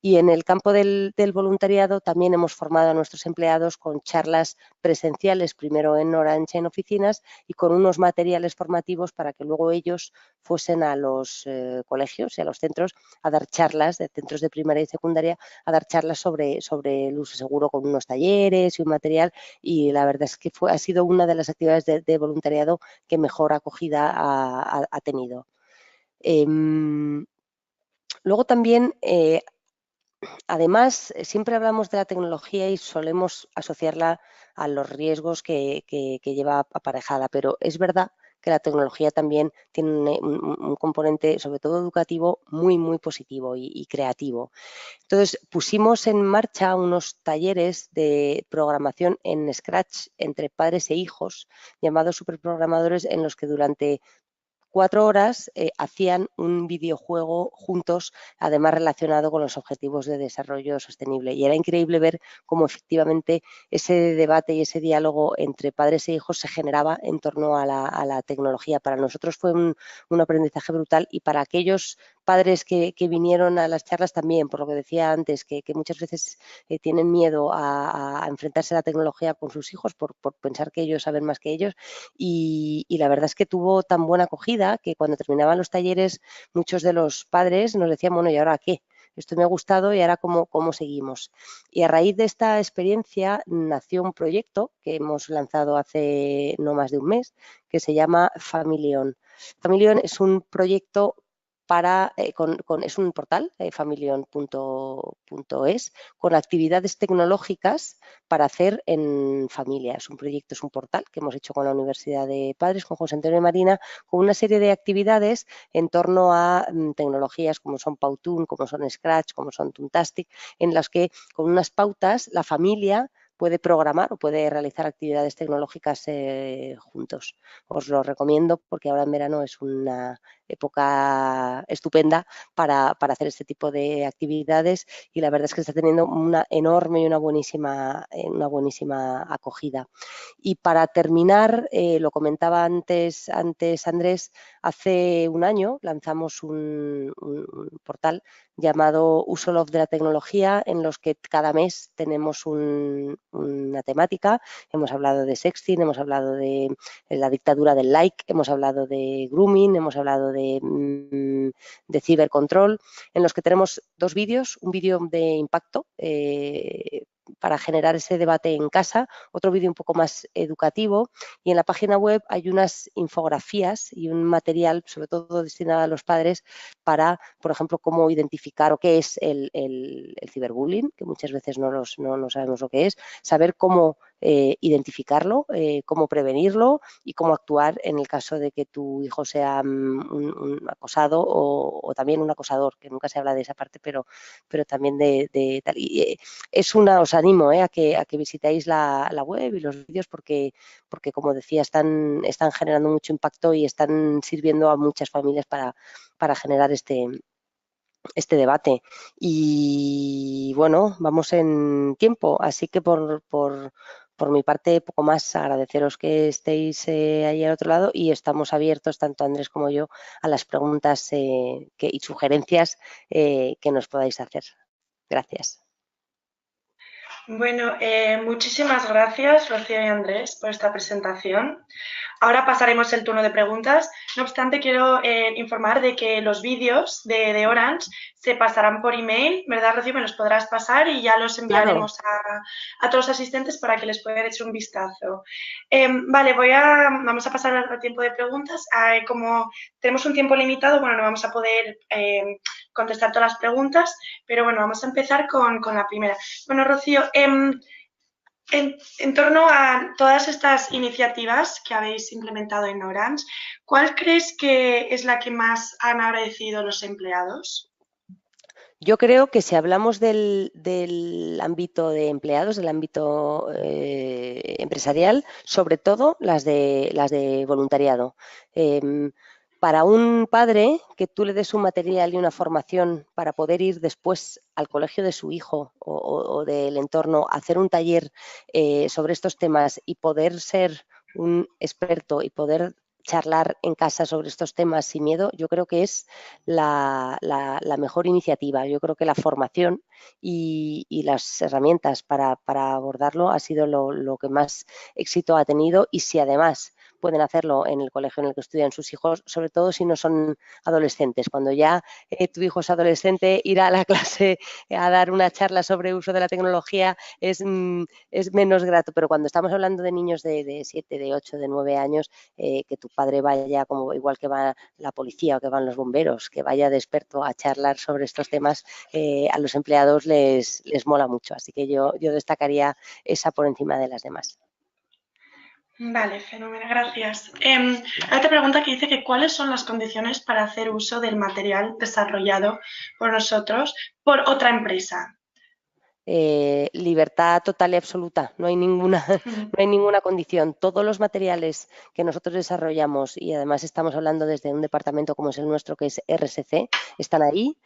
Y en el campo del voluntariado también hemos formado a nuestros empleados con charlas presenciales, primero en Orange, en oficinas, y con unos materiales formativos para que luego ellos fuesen a los colegios y a los centros a dar charlas, de centros de primaria y secundaria, a dar charlas sobre el uso seguro, con unos talleres y un material. Y la verdad es que ha sido una de las actividades de voluntariado que mejor acogida ha tenido. Luego también, además, siempre hablamos de la tecnología y solemos asociarla a los riesgos que lleva aparejada, pero es verdad que la tecnología también tiene un componente, sobre todo educativo, muy, muy positivo y creativo. Entonces, pusimos en marcha unos talleres de programación en Scratch entre padres e hijos, llamados superprogramadores, en los que durante 4 horas hacían un videojuego juntos, además relacionado con los objetivos de desarrollo sostenible. Y era increíble ver cómo efectivamente ese debate y ese diálogo entre padres e hijos se generaba en torno a la tecnología. Para nosotros fue un aprendizaje brutal, y para aquellos padres que vinieron a las charlas también, por lo que decía antes, que muchas veces tienen miedo a enfrentarse a la tecnología con sus hijos por pensar que ellos saben más que ellos, y la verdad es que tuvo tan buena acogida que cuando terminaban los talleres muchos de los padres nos decían, bueno, ¿y ahora qué? Esto me ha gustado, y ahora cómo seguimos. Y a raíz de esta experiencia nació un proyecto que hemos lanzado hace no más de un mes, que se llama Family On. Family On es un proyecto es un portal, familyon.es, con actividades tecnológicas para hacer en familia. Es un proyecto, es un portal que hemos hecho con la Universidad de Padres, con José Antonio Marina, con una serie de actividades en torno a tecnologías como son Powtoon, como son Scratch, como son Toontastic, en las que con unas pautas la familia puede programar o puede realizar actividades tecnológicas juntos. Os lo recomiendo porque ahora en verano es una época estupenda para hacer este tipo de actividades y la verdad es que está teniendo una enorme y una buenísima acogida. Y para terminar, lo comentaba antes Andrés, hace un año lanzamos un portal llamado Uso Love de la Tecnología, en los que cada mes tenemos una temática. Hemos hablado de sexting, hemos hablado de la dictadura del like, hemos hablado de grooming, hemos hablado de cibercontrol, en los que tenemos 2 vídeos, un vídeo de impacto para generar ese debate en casa, otro vídeo un poco más educativo, y en la página web hay unas infografías y un material, sobre todo destinado a los padres, para, por ejemplo, cómo identificar o qué es el ciberbullying, que muchas veces no sabemos lo que es, saber cómo identificarlo, cómo prevenirlo y cómo actuar en el caso de que tu hijo sea un acosado o también un acosador, que nunca se habla de esa parte, pero también de tal. Y os animo a que visitéis la web y los vídeos porque como decía, están generando mucho impacto y están sirviendo a muchas familias para generar este debate. Y bueno, vamos en tiempo, así que por mi parte, poco más, agradeceros que estéis ahí al otro lado y estamos abiertos, tanto Andrés como yo, a las preguntas y sugerencias que nos podáis hacer. Gracias. Bueno, muchísimas gracias, Rocío y Andrés, por esta presentación. Ahora pasaremos el turno de preguntas. No obstante, quiero informar de que los vídeos de Orange se pasarán por email, ¿verdad, Rocío? Me los podrás pasar y ya los enviaremos a todos los asistentes para que les puedan echar un vistazo. Vale, vamos a pasar al tiempo de preguntas. Como tenemos un tiempo limitado, bueno, no vamos a poder contestar todas las preguntas, pero bueno, vamos a empezar con la primera. Bueno, Rocío, en torno a todas estas iniciativas que habéis implementado en Orange, ¿cuál crees que es la que más han agradecido los empleados? Yo creo que si hablamos del ámbito de empleados, del ámbito empresarial, sobre todo las de voluntariado. Para un padre, que tú le des un material y una formación para poder ir después al colegio de su hijo o del entorno a hacer un taller sobre estos temas y poder ser un experto y poder charlar en casa sobre estos temas sin miedo, yo creo que es la mejor iniciativa. Yo creo que la formación y las herramientas para abordarlo ha sido lo que más éxito ha tenido, y si además pueden hacerlo en el colegio en el que estudian sus hijos, sobre todo si no son adolescentes. Cuando ya tu hijo es adolescente, ir a la clase a dar una charla sobre uso de la tecnología es menos grato, pero cuando estamos hablando de niños de 7, de 8, de 9 años, que tu padre vaya, como igual que va la policía o que van los bomberos, que vaya de experto a charlar sobre estos temas, a los empleados les mola mucho. Así que yo destacaría esa por encima de las demás. Vale, fenomenal, gracias. Hay otra pregunta que dice que ¿cuáles son las condiciones para hacer uso del material desarrollado por nosotros por otra empresa? Libertad total y absoluta, no hay ninguna condición. Todos los materiales que nosotros desarrollamos, y además estamos hablando desde un departamento como es el nuestro, que es RSC, están ahí,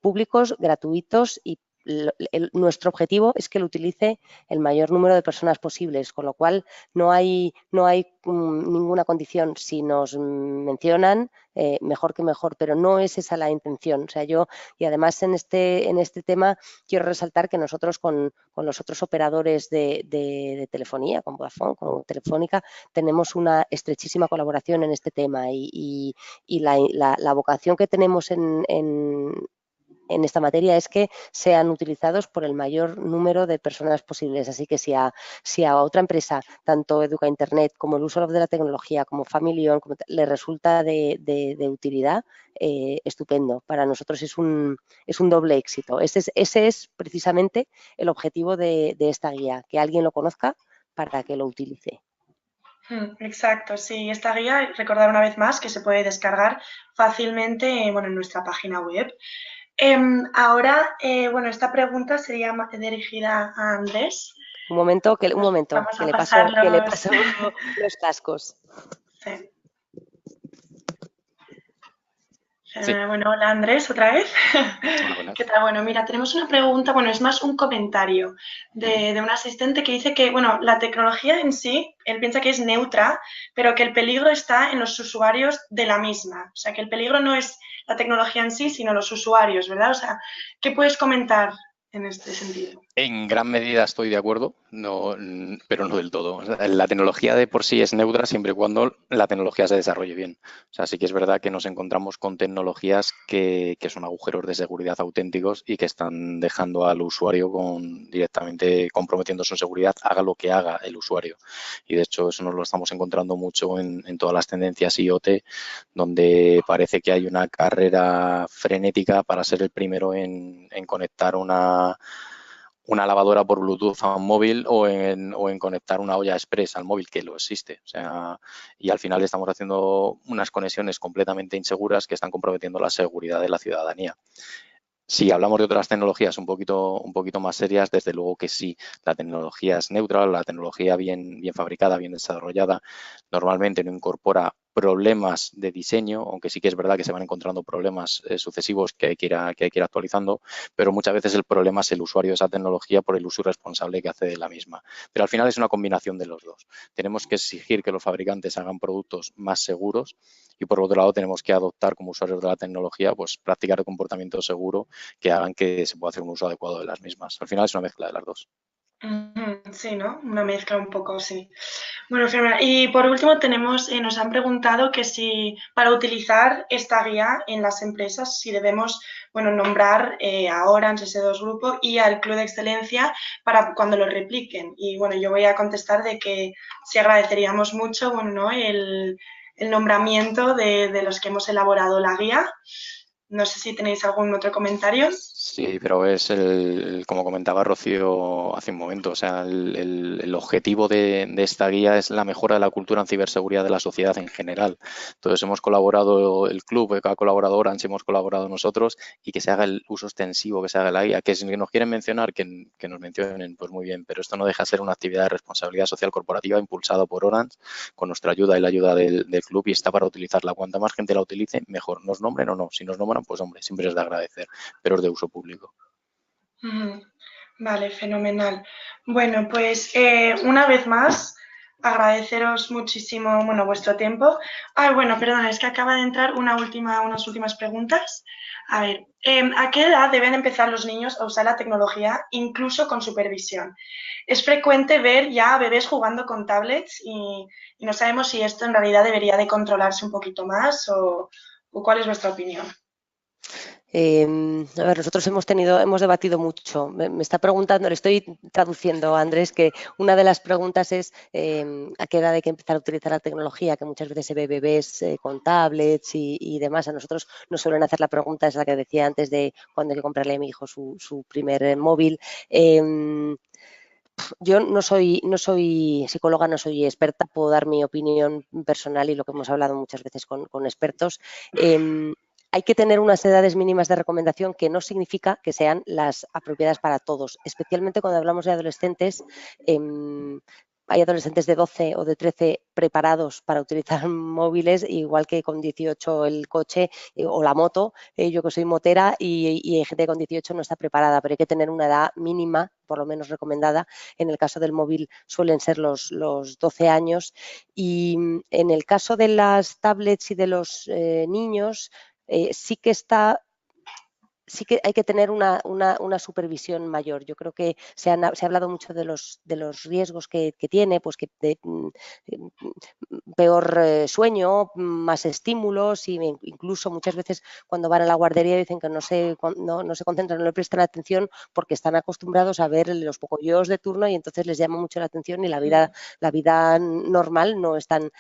públicos, gratuitos, y nuestro objetivo es que lo utilice el mayor número de personas posibles, con lo cual no hay ninguna condición. Si nos mencionan, mejor que mejor, pero no es esa la intención. O sea, y además en este tema quiero resaltar que nosotros con los otros operadores de telefonía, con Vodafone, con Telefónica, tenemos una estrechísima colaboración en este tema, y la vocación que tenemos en en esta materia es que sean utilizados por el mayor número de personas posibles. Así que si a otra empresa, tanto Educa Internet como el uso de la tecnología, como Family On, le resulta de utilidad, estupendo. Para nosotros es un doble éxito. Ese es precisamente el objetivo de esta guía, que alguien lo conozca para que lo utilice. Exacto, sí. Esta guía, recordar una vez más que se puede descargar fácilmente en nuestra página web. Ahora, esta pregunta sería dirigida a Andrés. Un momento, que Vamos a le pasar paso los cascos. Sí. Sí. Hola Andrés, otra vez. Hola, buenas. ¿Qué tal? Bueno, mira, tenemos una pregunta, es más un comentario de un asistente que dice que, la tecnología en sí, él piensa que es neutra, pero que el peligro está en los usuarios de la misma. O sea, que el peligro no es la tecnología en sí, sino los usuarios, ¿verdad? O sea, ¿qué puedes comentar en este sentido? En gran medida estoy de acuerdo, pero no del todo. O sea, la tecnología de por sí es neutra siempre y cuando la tecnología se desarrolle bien. O sea, sí que es verdad que nos encontramos con tecnologías que son agujeros de seguridad auténticos y que están dejando al usuario directamente comprometiendo su seguridad, haga lo que haga el usuario. Y de hecho eso nos lo estamos encontrando mucho en todas las tendencias IoT, donde parece que hay una carrera frenética para ser el primero en conectar una lavadora por Bluetooth a un móvil o en conectar una olla express al móvil, que lo existe. O sea, y al final estamos haciendo unas conexiones completamente inseguras que están comprometiendo la seguridad de la ciudadanía. Si hablamos de otras tecnologías un poquito más serias, desde luego que sí, la tecnología es neutra, la tecnología bien fabricada, bien desarrollada, normalmente no incorpora problemas de diseño, aunque sí que es verdad que se van encontrando problemas sucesivos que hay que ir actualizando, pero muchas veces el problema es el usuario de esa tecnología por el uso irresponsable que hace de la misma. Pero al final es una combinación de los dos. Tenemos que exigir que los fabricantes hagan productos más seguros y por otro lado tenemos que adoptar como usuarios de la tecnología pues prácticas de comportamiento seguro que hagan que se pueda hacer un uso adecuado de las mismas. Al final es una mezcla de las dos. Sí, ¿no? Una mezcla un poco, sí. Bueno, fenomenal. Y por último nos han preguntado que si para utilizar esta guía en las empresas, si debemos, nombrar a Orange, S2 Grupo y al Club de Excelencia para cuando lo repliquen. Y yo voy a contestar de que sí agradeceríamos mucho, el nombramiento de los que hemos elaborado la guía. No sé si tenéis algún otro comentario. Sí, pero es como comentaba Rocío hace un momento, o sea, el objetivo de esta guía es la mejora de la cultura en ciberseguridad de la sociedad en general. Entonces hemos colaborado el club, ha colaborado Orange, hemos colaborado nosotros y que se haga el uso extensivo, que se haga la guía, que si nos quieren mencionar, que nos mencionen, pues muy bien, pero esto no deja de ser una actividad de responsabilidad social corporativa impulsada por Orange con nuestra ayuda y la ayuda del club y está para utilizarla. Cuanta más gente la utilice, mejor. Nos nombren o no. Si nos nombran, pues hombre, siempre es de agradecer, pero es de uso público. Vale, fenomenal. Bueno, pues una vez más agradeceros muchísimo, vuestro tiempo. Perdón, es que acaba de entrar unas últimas preguntas. A ver, ¿a qué edad deben empezar los niños a usar la tecnología, incluso con supervisión? Es frecuente ver ya a bebés jugando con tablets y no sabemos si esto en realidad debería de controlarse un poquito más o cuál es vuestra opinión. A ver, nosotros hemos debatido mucho. Me está preguntando, le estoy traduciendo a Andrés, que una de las preguntas es a qué edad hay que empezar a utilizar la tecnología, que muchas veces se ve bebés con tablets y demás. A nosotros nos suelen hacer la pregunta, es la que decía antes, de cuándo hay que comprarle a mi hijo su primer móvil. Yo no soy psicóloga, no soy experta, puedo dar mi opinión personal y lo que hemos hablado muchas veces con expertos. Hay que tener unas edades mínimas de recomendación que no significa que sean las apropiadas para todos, especialmente cuando hablamos de adolescentes. Hay adolescentes de 12 o de 13 preparados para utilizar móviles, igual que con 18 el coche o la moto. Yo que soy motera y hay gente que con 18 no está preparada, pero hay que tener una edad mínima, por lo menos recomendada. En el caso del móvil suelen ser los 12 años. Y en el caso de las tablets y de los niños, sí que está sí que hay que tener una supervisión mayor. Yo creo que se ha hablado mucho de los riesgos que tiene, pues que peor sueño, más estímulos, y incluso muchas veces cuando van a la guardería dicen que no se concentran, no le prestan atención porque están acostumbrados a ver los pocoyos de turno y entonces les llama mucho la atención y la vida normal no es tan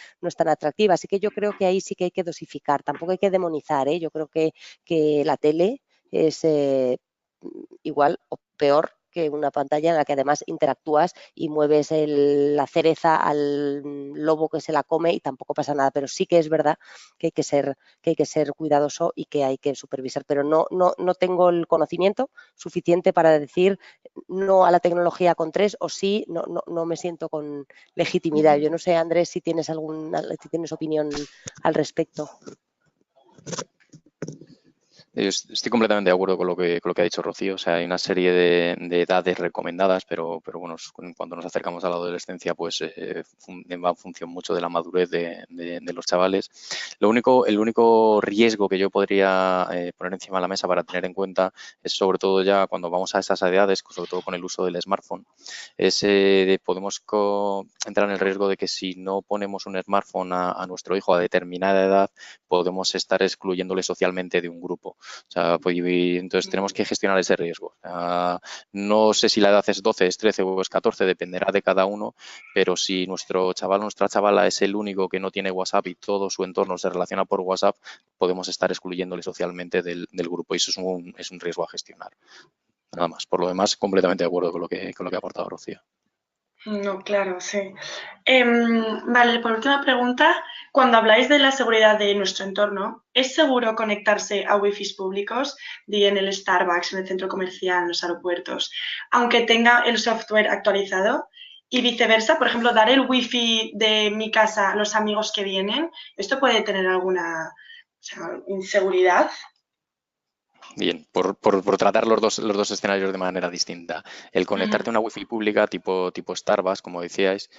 atractiva. Así que yo creo que ahí sí que hay que dosificar, tampoco hay que demonizar, ¿eh? Yo creo que la tele es igual o peor que una pantalla en la que además interactúas y mueves la cereza al lobo que se la come y tampoco pasa nada, pero sí que es verdad que hay que ser cuidadoso y que hay que supervisar, pero no tengo el conocimiento suficiente para decir no a la tecnología con 3 o sí, no me siento con legitimidad. Yo no sé, Andrés, si tienes opinión al respecto. Estoy completamente de acuerdo con lo que ha dicho Rocío. O sea, hay una serie de edades recomendadas, pero bueno, cuando nos acercamos a la adolescencia, pues va en función mucho de la madurez de los chavales. El único riesgo que yo podría poner encima de la mesa para tener en cuenta es, sobre todo ya cuando vamos a esas edades, sobre todo con el uso del smartphone, podemos entrar en el riesgo de que si no ponemos un smartphone a nuestro hijo a determinada edad, podemos estar excluyéndole socialmente de un grupo. O sea, pues, entonces tenemos que gestionar ese riesgo. No sé si la edad es 12, es 13 o es 14, dependerá de cada uno, pero si nuestro chaval o nuestra chavala es el único que no tiene WhatsApp y todo su entorno se relaciona por WhatsApp, podemos estar excluyéndole socialmente del grupo y eso es un riesgo a gestionar. Nada más. Por lo demás, completamente de acuerdo con lo que ha aportado Rocío. No, claro, sí. Vale, por última pregunta, cuando habláis de la seguridad de nuestro entorno, ¿es seguro conectarse a Wi-Fi públicos, en el Starbucks, en el centro comercial, en los aeropuertos, aunque tenga el software actualizado? Y viceversa, por ejemplo, dar el Wi-Fi de mi casa a los amigos que vienen, ¿esto puede tener alguna inseguridad? Bien, por tratar los dos escenarios de manera distinta. El conectarte a una Wi-Fi pública tipo Starbucks, como decíais,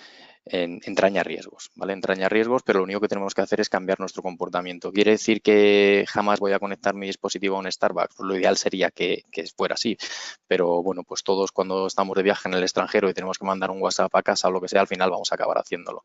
entraña riesgos, ¿vale? Entraña riesgos, pero lo único que tenemos que hacer es cambiar nuestro comportamiento. ¿Quiere decir que jamás voy a conectar mi dispositivo a un Starbucks? Pues lo ideal sería que fuera así, pero bueno, pues todos cuando estamos de viaje en el extranjero y tenemos que mandar un WhatsApp a casa o lo que sea, al final vamos a acabar haciéndolo.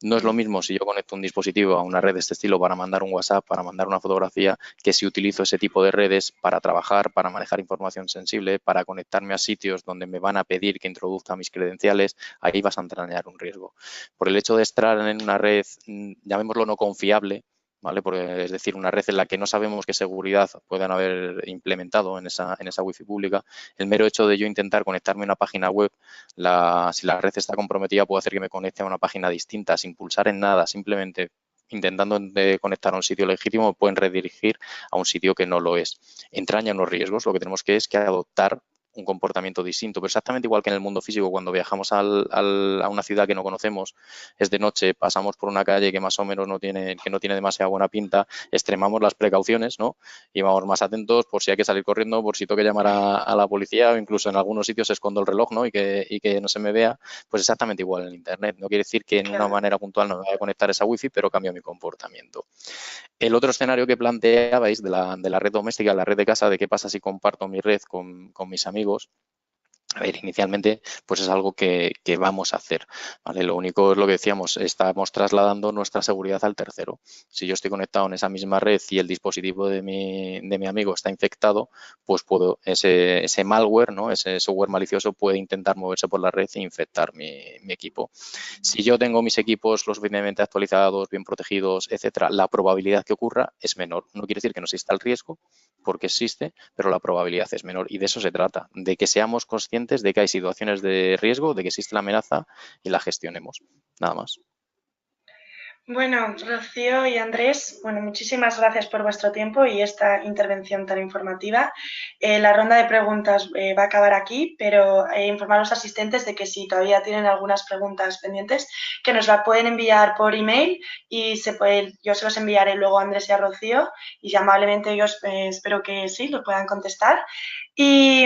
No es lo mismo si yo conecto un dispositivo a una red de este estilo para mandar un WhatsApp, para mandar una fotografía, que si utilizo ese tipo de redes para trabajar, para manejar información sensible, para conectarme a sitios donde me van a pedir que introduzca mis credenciales, ahí vas a entrañar un riesgo. Por el hecho de estar en una red, llamémoslo no confiable, ¿vale? Porque, es decir, una red en la que no sabemos qué seguridad puedan haber implementado en esa Wi-Fi pública, el mero hecho de yo intentar conectarme a una página web, si la red está comprometida, puede hacer que me conecte a una página distinta sin pulsar en nada, simplemente intentando conectar a un sitio legítimo, me pueden redirigir a un sitio que no lo es. Entraña unos riesgos, lo que tenemos que adoptar un comportamiento distinto, pero exactamente igual que en el mundo físico, cuando viajamos a una ciudad que no conocemos, es de noche, pasamos por una calle que más o menos no tiene demasiada buena pinta, extremamos las precauciones, ¿no? Y vamos más atentos por si hay que salir corriendo, por si tengo que llamar a la policía, o incluso en algunos sitios escondo el reloj, ¿no? Y que no se me vea, pues exactamente igual en Internet. No quiere decir que en una manera puntual no me vaya a conectar esa Wi-Fi, pero cambio mi comportamiento. El otro escenario que planteabais de la red doméstica, la red de casa, de qué pasa si comparto mi red con mis amigos. A ver, inicialmente, pues es algo que vamos a hacer, ¿vale? Lo único es lo que decíamos, estamos trasladando nuestra seguridad al tercero. Si yo estoy conectado en esa misma red y el dispositivo de mi amigo está infectado, pues ese malware, ¿no? Ese software malicioso puede intentar moverse por la red e infectar mi equipo. Si yo tengo mis equipos lo suficientemente actualizados, bien protegidos, etcétera, la probabilidad que ocurra es menor. No quiere decir que no exista el riesgo, porque existe, pero la probabilidad es menor y de eso se trata, de que seamos conscientes de que hay situaciones de riesgo, de que existe la amenaza y la gestionemos. Nada más. Bueno, Rocío y Andrés, muchísimas gracias por vuestro tiempo y esta intervención tan informativa. La ronda de preguntas va a acabar aquí, pero informar a los asistentes de que si todavía tienen algunas preguntas pendientes, que nos la pueden enviar por email y yo se los enviaré luego a Andrés y a Rocío y amablemente ellos espero que sí, lo puedan contestar. Y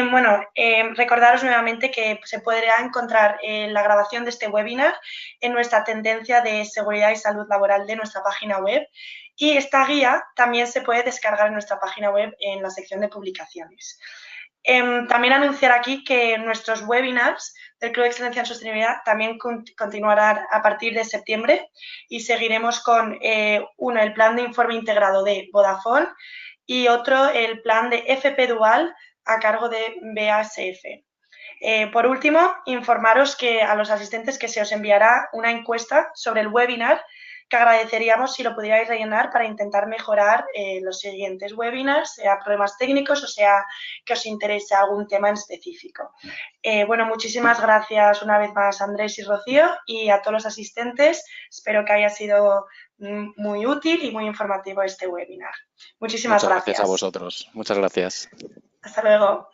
recordaros nuevamente que se podrá encontrar la grabación de este webinar en nuestra tendencia de seguridad y salud laboral de nuestra página web y esta guía también se puede descargar en nuestra página web en la sección de publicaciones. También anunciar aquí que nuestros webinars del Club de Excelencia en Sostenibilidad también continuarán a partir de septiembre y seguiremos con uno, el plan de informe integrado de Vodafone y otro, el plan de FP Dual a cargo de BASF. Por último, informaros que a los asistentes que se os enviará una encuesta sobre el webinar que agradeceríamos si lo pudierais rellenar para intentar mejorar los siguientes webinars, sea problemas técnicos o sea que os interese algún tema en específico. Bueno, muchísimas gracias una vez más Andrés y Rocío y a todos los asistentes. Espero que haya sido muy útil y muy informativo este webinar. Muchísimas gracias. Muchas gracias a vosotros. Muchas gracias. Hasta luego.